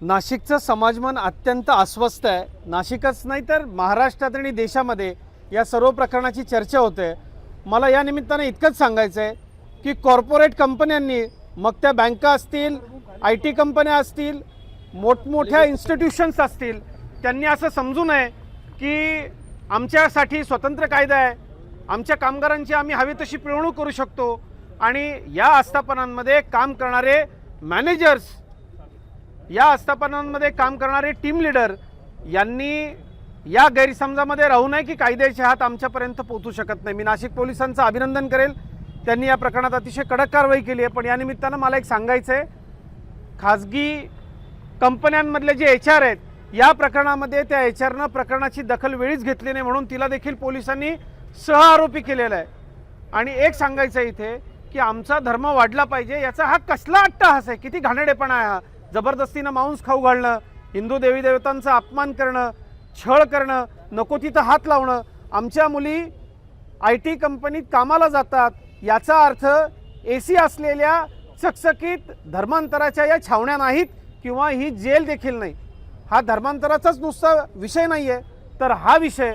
नाशिकचं समाजमन अत्यंत अस्वस्थ आहे। नाशिकच नाही तर महाराष्ट्रात आणि देशामध्ये या सर्व प्रकरणाची चर्चा होते। मला या निमित्ताने इतकंच सांगायचं आहे की कॉर्पोरेट कंपन्यांनी, मग त्या बँका असतील, IT कंपन्या असतील, मोठमोठ्या इन्स्टिट्यूशन्स असतील, त्यांनी असं समजू नये की आमच्यासाठी स्वतंत्र कायदा आहे, आमच्या कामगारांची आम्ही हवी तशी पिळवणूक करू शकतो आणि या आस्थापनांमध्ये काम करणारे मॅनेजर्स, या आस्थापनांमध्ये काम करणारे टीम लीडर यांनी या गैरसमजामध्ये राहू नये की कायद्याचे हात आमच्यापर्यंत पोहोचू शकत नाही। मी नाशिक पोलिसांचं अभिनंदन करेल, त्यांनी या प्रकरणात अतिशय कडक कारवाई केली आहे। पण या निमित्तानं मला एक सांगायचं आहे, खाजगी कंपन्यांमधले जे HR आहेत, या प्रकरणामध्ये त्या HRनं प्रकरणाची दखल वेळीच घेतली नाही, म्हणून तिला देखील पोलिसांनी सहआरोपी केलेला आहे। आणि एक सांगायचं आहे इथे की आमचा धर्म वाढला पाहिजे, याचा हा कसला अट्टहास आहे, किती घाणेरडेपणा आहे हा। जबरदस्तीनं मांस खाऊ घालणं, हिंदू देवी देवतांचा अपमान करणं, छळ करणं, नको तिथं हात लावणं। आमच्या मुली IT कंपनीत कामाला जातात, याचा अर्थ AC असलेल्या चकचकीत धर्मांतराच्या या छावण्या नाहीत किंवा ही जेल देखील नाही। हा धर्मांतराचाच नुसता विषय नाही आहे, तर हा विषय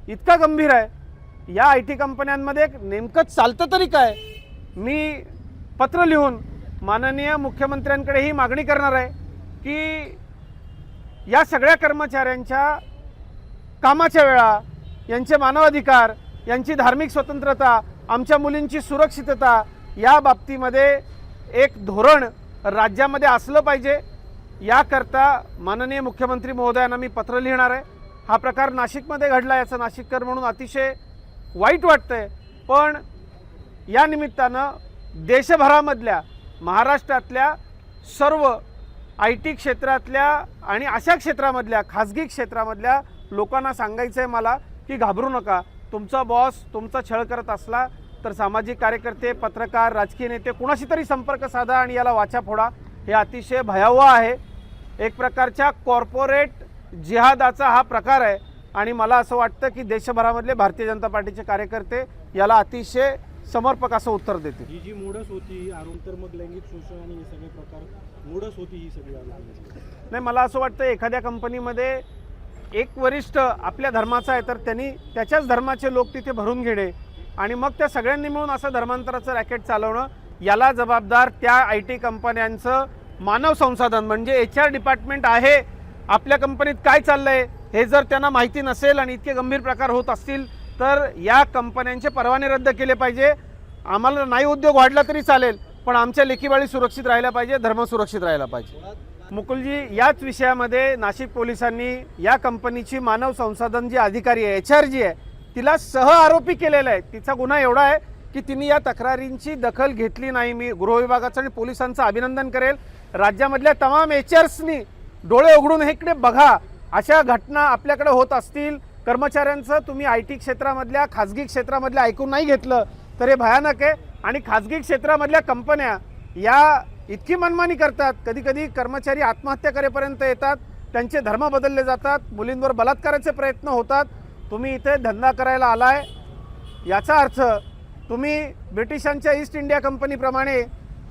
इतका गंभीर आहे। या IT कंपन्यांमध्ये नेमकं चालतं तरी काय? मी पत्र लिहून माननीय मुख्यमंत्र्यांकडे ही मागणी करणार आहे की या सगळ्या कर्मचाऱ्यांच्या कामाच्या वेळा, यांचे मानवाधिकार, यांची धार्मिक स्वतंत्रता, आमच्या मुलींची सुरक्षितता, या बाबतीमध्ये एक धोरण राज्यामध्ये असलं पाहिजे। याकरता माननीय मुख्यमंत्री महोदयांना मी पत्र लिहिणार आहे। हा प्रकार नाशिकमध्ये घडला, याचं नाशिककर म्हणून अतिशय वाईट वाटतंय। पण या निमित्तानं देशभरामधल्या, महाराष्ट्रातल्या सर्व IT क्षेत्रातल्या आणि अशा क्षेत्रामधल्या, खाजगी क्षेत्रामधल्या लोकांना सांगायचं आहे मला की घाबरू नका। तुमचा बॉस तुमचा छळ करत असला तर सामाजिक कार्यकर्ते, पत्रकार, राजकीय नेते कुणाशी तरी संपर्क साधा आणि याला वाचा फोडा। हे अतिशय भयावह आहे, एक प्रकारच्या कॉर्पोरेट जिहादाचा हा प्रकार आहे आणि मला असं वाटतं की देशभरामधले भारतीय जनता पार्टीचे कार्यकर्ते याला अतिशय समर्पक असं उत्तर देतील। ही जी मूडच होती आरोंतर लैंगिक शोषण आणि हे सगळे प्रकार मूडच होती ही सगळी नाही, मला असं वाटतं एखाद्या कंपनीमध्ये एक वरिष्ठ आपल्या धर्माचा आहे तर त्यांनी त्याच्याच धर्माचे लोक तिथे भरून घेणे आणि मग त्या सगळ्यांनी मिळून असं धर्मांतराचं रॅकेट चालवणं, याला जबाबदार त्या IT कंपन्यांचं मानव संसाधन म्हणजे HR डिपार्टमेंट आहे। आपल्या कंपनीत काय चाललंय हे जर त्यांना माहिती नसेल आणि इतके गंभीर प्रकार होत असतील तर या कंपन्यांचे परवाने रद्द केले पाहिजे। आम्हाला नाही उद्योग वाढला तरी चालेल, पण आमच्या लेखीबाळी सुरक्षित राहायला पाहिजे, धर्म सुरक्षित राहायला पाहिजे। मुकुलजी, याच विषयामध्ये नाशिक पोलिसांनी या कंपनीची मानव संसाधन जी अधिकारी आहे, HR जी आहे, तिला सहआरोपी केलेला आहे। तिचा गुन्हा एवढा आहे की तिने या तक्रारींची दखल घेतली नाही। मी गृह विभागाचं आणि पोलिसांचं अभिनंदन करेल। राज्यामधल्या तमाम HRsनी डोळे उघडून हे इकडे बघा, अशा घटना आपल्याकडे होत असतील, कर्मचाऱ्यांचं तुम्ही IT क्षेत्रामधल्या, खाजगी क्षेत्रामधल्या ऐकून नाही घेतलं तर हे भयानक आहे। आणि खाजगी क्षेत्रामधल्या कंपन्या या इतकी मनमानी करतात, कधी कधी कर्मचारी आत्महत्या करेपर्यंत येतात, त्यांचे धर्म बदलले जातात, मुलींवर बलात्काराचे प्रयत्न होतात। तुम्ही इथे धंदा करायला आलाय, याचा अर्थ तुम्ही ब्रिटिशांच्या ईस्ट इंडिया कंपनीप्रमाणे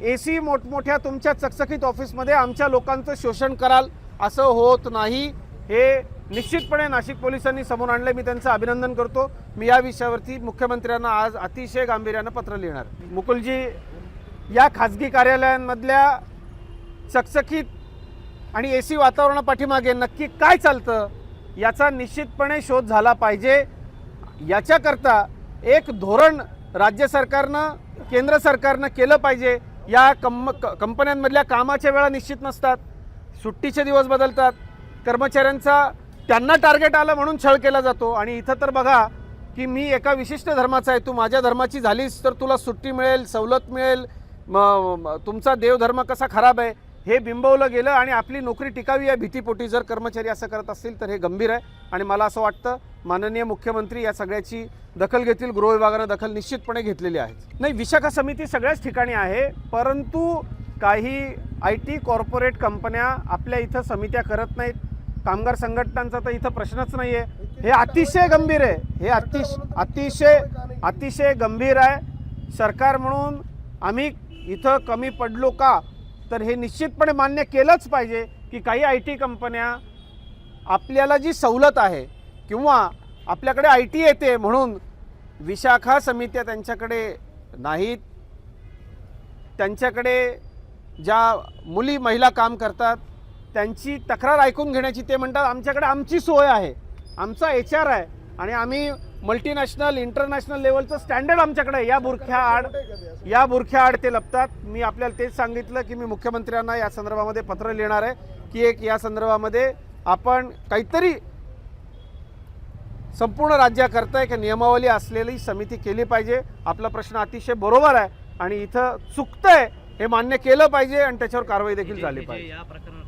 AC मोठमोठ्या तुमच्या चकचकीत ऑफिसमध्ये आमच्या लोकांचं शोषण कराल, असं होत नाही। हे निश्चितपणे नाशिक पोलिसांनी समोर आणले, मी त्यांचं अभिनंदन करतो। मी या विषयावरती मुख्यमंत्र्यांना आज अतिशय गांभीर्यानं पत्र लिहिणार। मुकुलजी, या खाजगी कार्यालयांमधल्या चकचकीत आणि AC वातावरणापाठीमागे नक्की काय चालतं याचा निश्चितपणे शोध झाला पाहिजे। याच्याकरता एक धोरण राज्य सरकारनं, केंद्र सरकारनं केलं पाहिजे। या कंपन्यांमधल्या कामाच्या वेळा निश्चित नसतात, सुट्टीचे दिवस बदलतात, कर्मचाऱ्यांचा त्यांना टार्गेट आलं म्हणून छळ केला जातो। आणि इथं तर बघा की मी एका विशिष्ट धर्माचा आहे, तू माझ्या धर्माची झालीस तर तुला सुट्टी मिळेल, सवलत मिळेल, तुमचा देवधर्म कसा खराब आहे हे बिंबवलं गेलं आणि आपली नोकरी टिकावी या भीतीपोटी जर कर्मचारी असं करत असतील तर हे गंभीर आहे। आणि मला असं वाटतं माननीय मुख्यमंत्री या सगळ्याची दखल घेतील, गृह विभागानं दखल निश्चितपणे घेतलेली आहे। नाही, विशाखा समिती सगळ्याच ठिकाणी आहे, परंतु काही IT कॉर्पोरेट कंपन्या आपल्या इथं समित्या करत नाहीत। कामगार संघटनांचा तर इथं प्रश्नच नाही आहे। हे अतिशय गंभीर आहे, हे अतिशय गंभीर आहे। सरकार म्हणून आम्ही इथं कमी पडलो का तर हे निश्चितपणे मान्य केलंच पाहिजे की काही IT कंपन्या आपल्याला जी सवलत आहे किंवा आपल्याकडे IT येते म्हणून विशाखा समित्या त्यांच्याकडे नाहीत, त्यांच्याकडे ज्या मुली महिला काम करतात त्यांची तक्रार ऐकून घेण्याची ते म्हणतात आमच्याकडे आमची सोय आहे, आमचा HR आहे आणि आम्ही मल्टीनॅशनल इंटरनॅशनल लेवलचं स्टँडर्ड आमच्याकडे आहे. या बुरख्याआड ते लपतात. मी आपल्याला तेच सांगितलं की मी मुख्यमंत्र्यांना या संदर्भामध्ये पत्र लिहिणार आहे की एक या संदर्भामध्ये आपण काहीतरी संपूर्ण राज्याकरता एक नियमावली असलेली समिती केली पाहिजे. आपला प्रश्न अतिशय बरोबर आहे आणि इथं चुकतंय हे मान्य केलं पाहिजे आणि त्याच्यावर कारवाई देखील झाली पाहिजे. या प्रकरणात